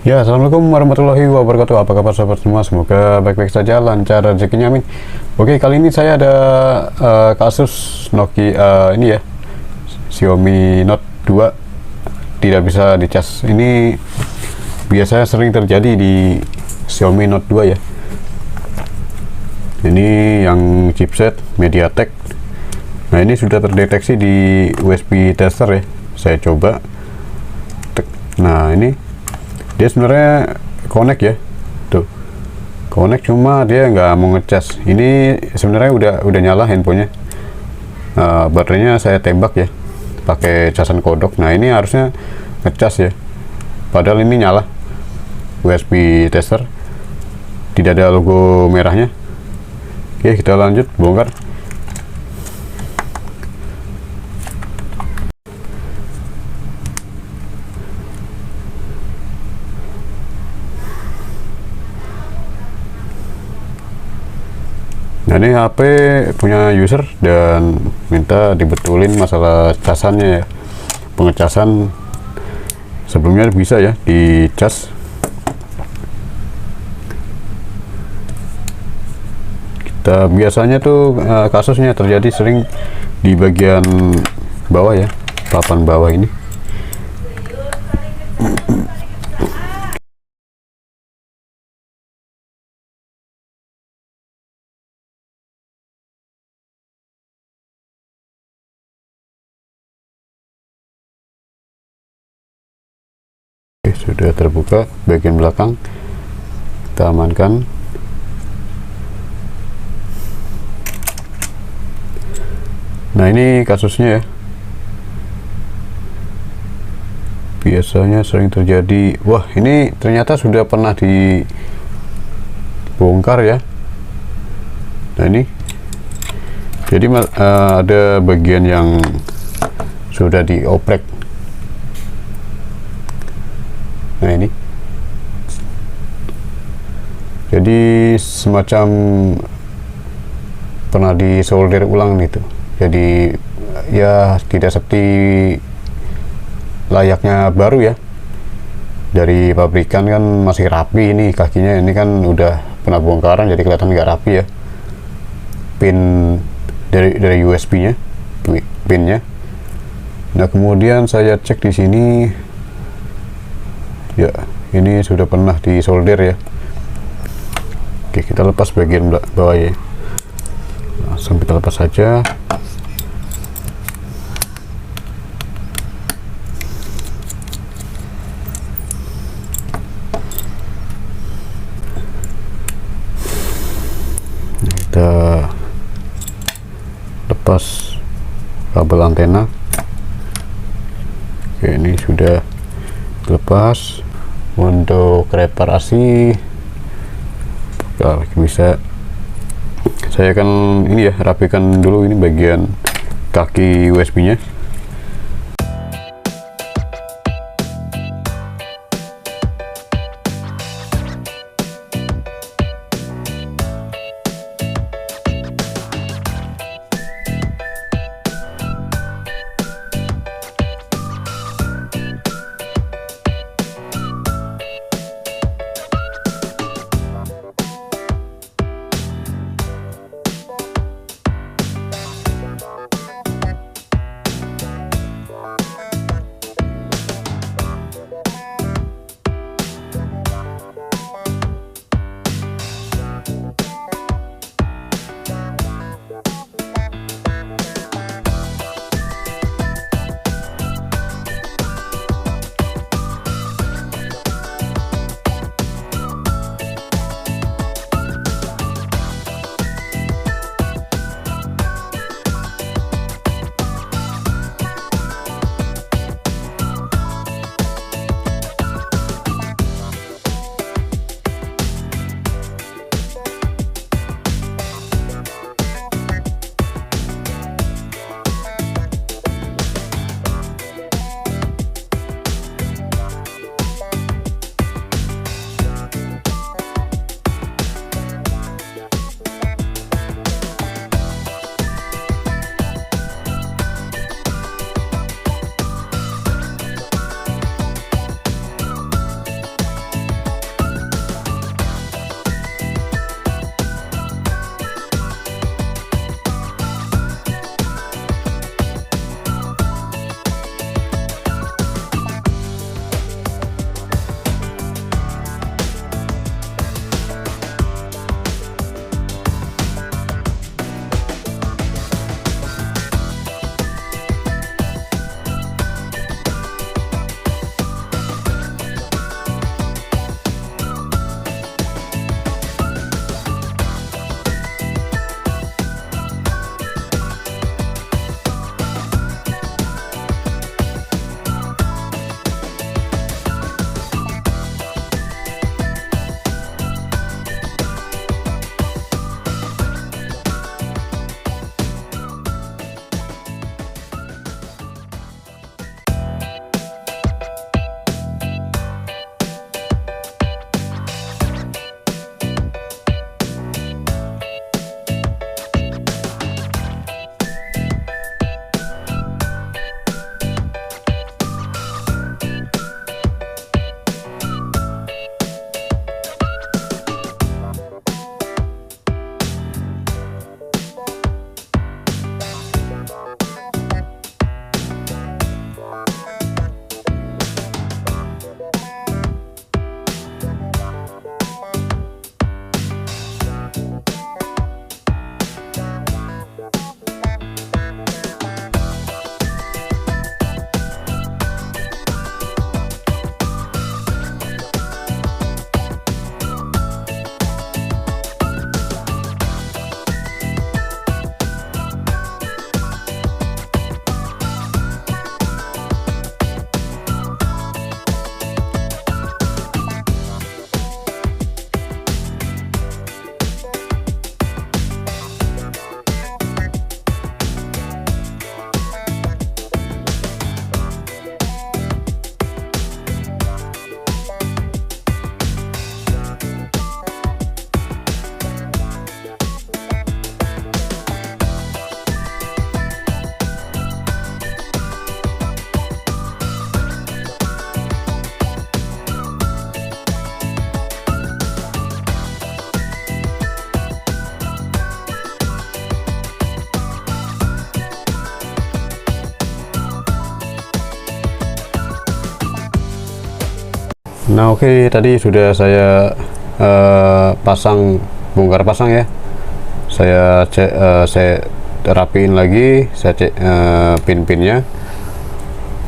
Ya, assalamualaikum warahmatullahi wabarakatuh. Apa kabar sahabat semua? Semoga baik-baik saja, lancar rezekinya, amin. Oke, kali ini saya ada kasus Nokia ini ya, Xiaomi Note 2 tidak bisa dicas. Ini biasanya sering terjadi di Xiaomi Note 2 ya. Ini yang chipset MediaTek. Nah, ini sudah terdeteksi di USB tester ya. Saya coba. Nah, ini dia sebenarnya connect ya, tuh connect, cuma dia nggak mau ngecas. Ini sebenarnya udah nyala handphonenya. Baterainya saya tembak ya pakai casan kodok. Nah, ini harusnya ngecas ya, padahal ini nyala USB tester, tidak ada logo merahnya. Oke, kita lanjut bongkar. Nah, ini HP punya user dan minta dibetulin masalah casannya ya. Pengecasan sebelumnya bisa ya dicas. Kita biasanya tuh kasusnya terjadi sering di bagian bawah ya, papan bawah ini. Oke, sudah terbuka bagian belakang, kita amankan. Nah, ini kasusnya ya, biasanya sering terjadi. Wah, ini ternyata sudah pernah dibongkar ya. Nah, ini jadi ada bagian yang sudah dioprek. Nah, ini jadi semacam pernah disolder ulang gitu, jadi ya tidak seperti layaknya baru ya. Dari pabrikan kan masih rapi, ini kakinya ini kan udah pernah bongkaran, jadi kelihatan nggak rapi ya. Pin dari USB nya, pinnya. Nah, kemudian saya cek di sini ya, ini sudah pernah disolder ya. Oke, kita lepas bagian bawah ya, langsung kita lepas saja. Kita lepas kabel antena. Oke, ini sudah lepas. Untuk reparasi kalau bisa, saya akan ini ya, rapikan dulu ini bagian kaki USB nya. Nah, oke, tadi sudah saya bongkar pasang ya. Saya cek, saya rapiin lagi, saya cek pin-pinnya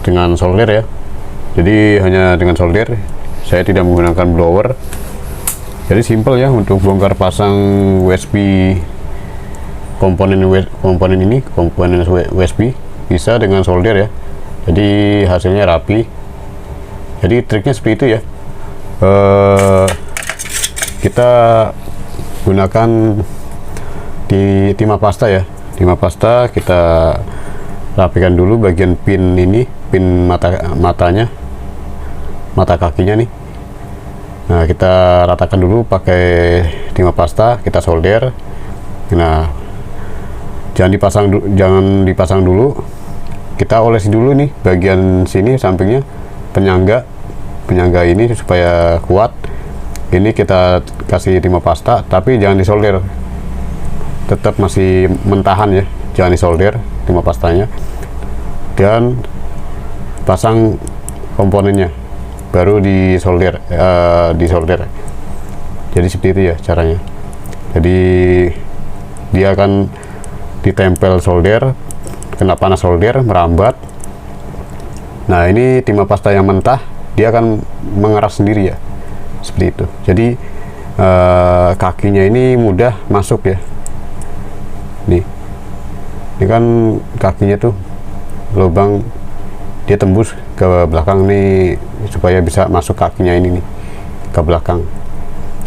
dengan solder ya. Jadi hanya dengan solder, saya tidak menggunakan blower. Jadi simple ya untuk bongkar pasang USB komponen USB bisa dengan solder ya. Jadi hasilnya rapi. Jadi triknya seperti itu ya. Kita gunakan di timah pasta ya. Timah pasta kita rapikan dulu bagian pin ini, pin mata kakinya nih. Nah, kita ratakan dulu pakai timah pasta, kita solder. Nah, jangan dipasang dulu. Kita olesi dulu nih bagian sini sampingnya, penyangga ini supaya kuat. Ini kita kasih timah pasta, tapi jangan disolder. Tetap masih mentahan ya, jangan disolder timah pastanya. Dan pasang komponennya, baru disolder. Jadi seperti itu ya caranya. Jadi dia akan ditempel solder, kena panas solder, merambat. Nah, ini timah pasta yang mentah, dia akan mengeras sendiri ya, seperti itu. Jadi kakinya ini mudah masuk ya. Ini kan kakinya tuh lubang, dia tembus ke belakang nih supaya bisa masuk kakinya ini nih ke belakang.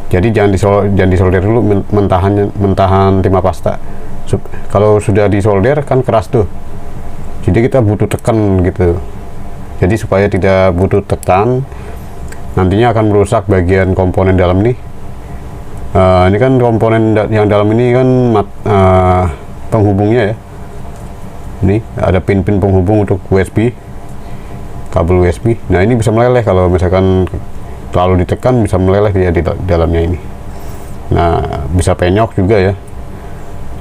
Jadi jangan disolder dulu mentahan timah pasta. Kalau sudah disolder kan keras tuh, jadi kita butuh tekan gitu. Jadi supaya tidak butuh tekan, nantinya akan merusak bagian komponen dalam nih. Ini kan komponen yang dalam ini kan penghubungnya ya. Ini ada pin-pin penghubung untuk USB, kabel USB. Nah, ini bisa meleleh kalau misalkan terlalu ditekan, bisa meleleh dia di dalamnya ini. Nah, bisa penyok juga ya.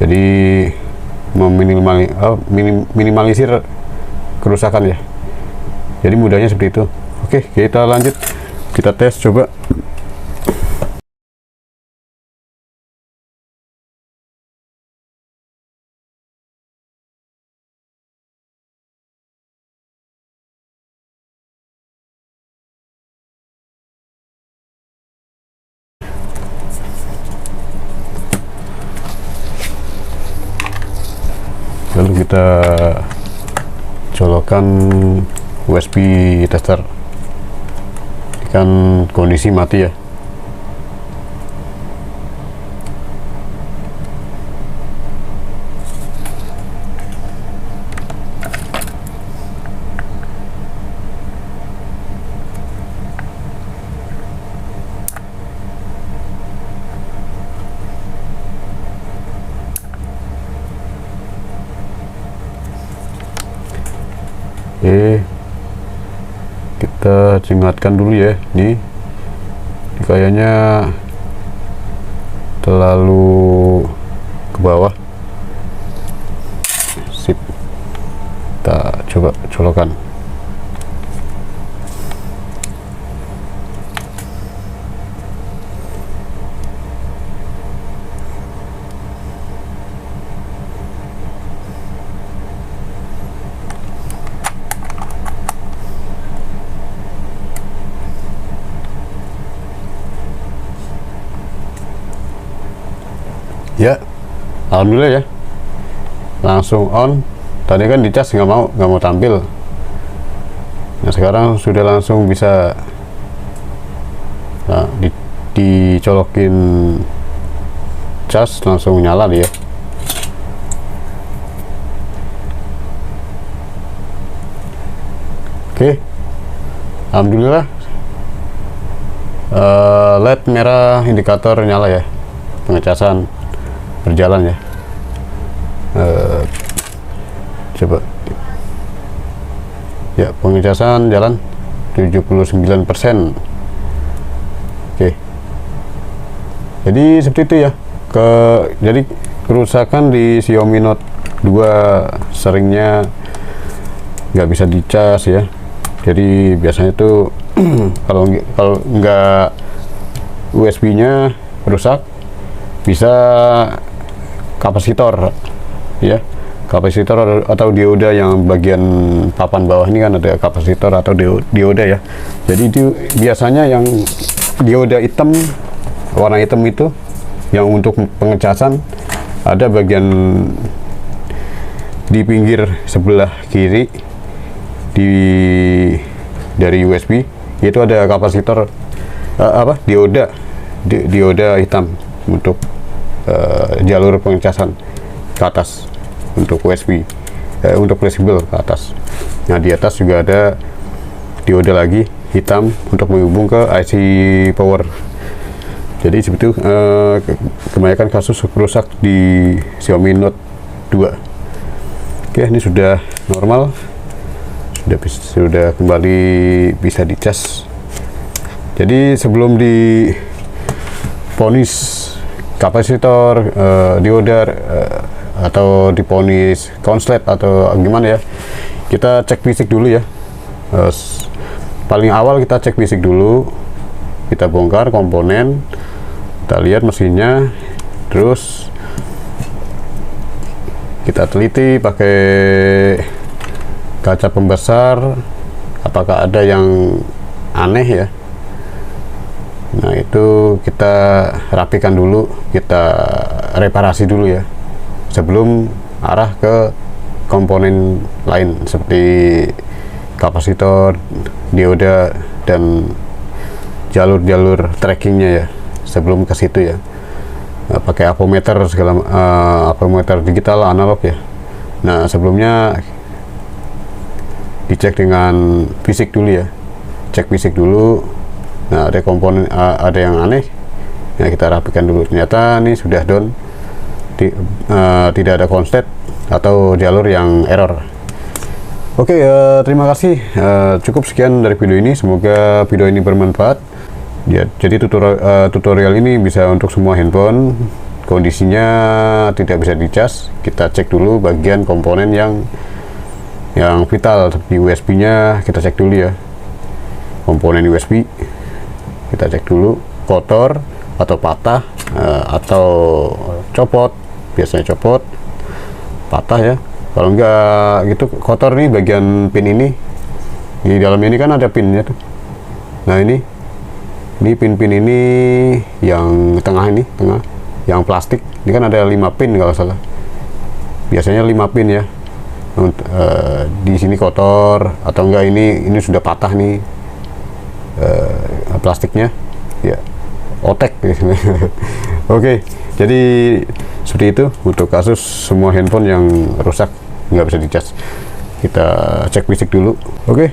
Jadi minimalisir kerusakan ya. Jadi mudahnya seperti itu. Oke, kita lanjut, kita tes coba. Lalu kita colokkan USB tester, kan kondisi mati ya. Oke, kita jengatkan dulu ya. Ini kayaknya terlalu ke bawah. Sip, kita coba colokan. Ya, alhamdulillah ya, langsung on. Tadi kan dicas nggak mau tampil. Nah, sekarang sudah langsung bisa. Nah, dicolokin cas langsung nyala dia. Oke, alhamdulillah. LED merah indikator nyala ya, pengecasan berjalan ya. Coba ya, pengecasan jalan 79%. Oke, jadi seperti itu ya. Jadi kerusakan di Xiaomi Note 2 seringnya nggak bisa dicas ya. Jadi biasanya itu Kalau nggak USB-nya rusak, bisa kapasitor ya, kapasitor atau dioda yang bagian papan bawah ini kan ada kapasitor atau dioda ya. Jadi itu biasanya yang dioda hitam, warna hitam itu yang untuk pengecasan, ada bagian di pinggir sebelah kiri dari USB itu ada kapasitor dioda hitam untuk jalur pengecasan ke atas untuk USB, untuk fleksibel ke atas. Nah, di atas juga ada dioda lagi hitam untuk menghubung ke IC power. Jadi seperti itu kebanyakan kasus rusak di Xiaomi Note 2. Oke, ini sudah normal, sudah kembali bisa dicas. Jadi sebelum diponis kapasitor, dioda atau diponis konslet atau gimana ya, kita cek fisik dulu ya. Paling awal kita cek fisik dulu, kita bongkar komponen, kita lihat mesinnya, terus kita teliti pakai kaca pembesar apakah ada yang aneh ya. Nah, itu kita rapikan dulu, kita reparasi dulu ya, sebelum arah ke komponen lain seperti kapasitor, dioda, dan jalur-jalur trackingnya ya, sebelum ke situ ya. Pakai avometer avometer digital analog ya. Nah, sebelumnya dicek dengan fisik dulu ya, cek fisik dulu. Nah, ada komponen ada yang aneh, nah kita rapikan dulu. Ternyata ini sudah down, tidak ada konslet atau jalur yang error. Oke, terima kasih. Cukup sekian dari video ini. Semoga video ini bermanfaat. Ya, jadi tutorial ini bisa untuk semua handphone. Kondisinya tidak bisa dicas. Kita cek dulu bagian komponen yang vital. Seperti USB-nya kita cek dulu ya. Komponen USB kita cek dulu, kotor atau patah atau copot. Biasanya copot, patah ya. Kalau enggak gitu kotor nih bagian pin ini. Di dalamnya ini kan ada pinnya tuh. Nah, ini pin-pin ini yang tengah yang plastik. Ini kan ada 5 pin kalau salah. Biasanya 5 pin ya. Di sini kotor atau enggak ini sudah patah nih plastiknya ya, otek. Oke, jadi seperti itu untuk kasus semua handphone yang rusak nggak bisa dicas. Kita cek fisik dulu. Oke,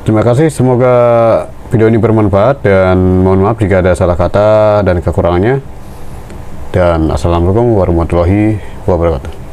terima kasih, semoga video ini bermanfaat, dan mohon maaf jika ada salah kata dan kekurangannya, dan assalamualaikum warahmatullahi wabarakatuh.